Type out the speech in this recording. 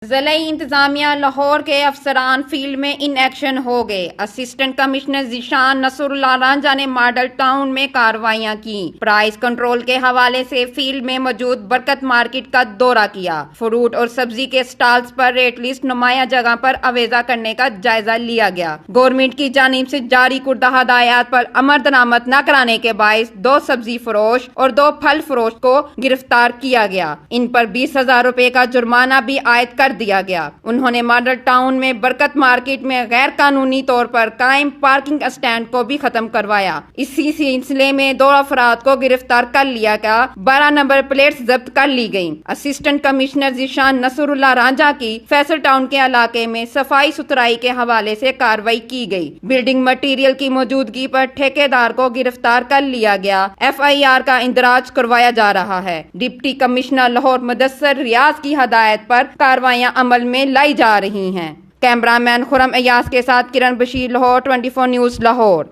ضلعی انتظامیہ لاہور کے افسران فیلڈ میں ان ایکشن ہو گئے۔ اسسٹنٹ کمشنر ذیشان نصر اللہ رانجھا نے ماڈل ٹاؤن میں کارروائیاں کی۔ پرائز کنٹرول کے حوالے سے فیلڈ میں موجود برکت مارکیٹ کا دورہ کیا۔ فروٹ اور سبزی کے سٹالز پر ریٹ لسٹ نمایاں جگہ پر اویزہ کرنے کا جائزہ لیا گیا۔ گورنمنٹ کی جانب سے جاری کردہ ہدایات پر عمل درآمد نہ کرانے کے باعث 2 سبزی فروش اور 2 پھل فروش کو گرفتار کیا گیا۔ ان پر 20,000 روپے کا جرمانہ بھی عائد کر دیا گیا۔ انہوں نے ماڈل ٹاؤن میں برکت مارکیٹ میں غیر قانونی طور پر قائم پارکنگ اسٹینڈ کو بھی ختم کروایا۔ اسی سلسلے میں 2 افراد کو گرفتار کر لیا گیا۔ 12 نمبر پلیٹس ضبط کر لی گئیں۔ اسسٹنٹ کمشنر ذیشان نصر اللہ رانجھا کی فیصل ٹاؤن کے علاقے میں صفائی ستھرائی کے حوالے سے کارروائی کی گئی۔ بلڈنگ مٹیریل کی موجودگی پر ٹھیکیدار کو گرفتار کر لیا گیا۔ FIR کا اندراج کروایا جا رہا ہے۔ ڈپٹی کمشنر لاہور مدثر ریاض کی ہدایت پر کارروائیاں عمل میں لائی جا رہی ہیں۔ کیمرہ مین خرم ایاز کے ساتھ کرن بشیر، لاہور 24 نیوز لاہور۔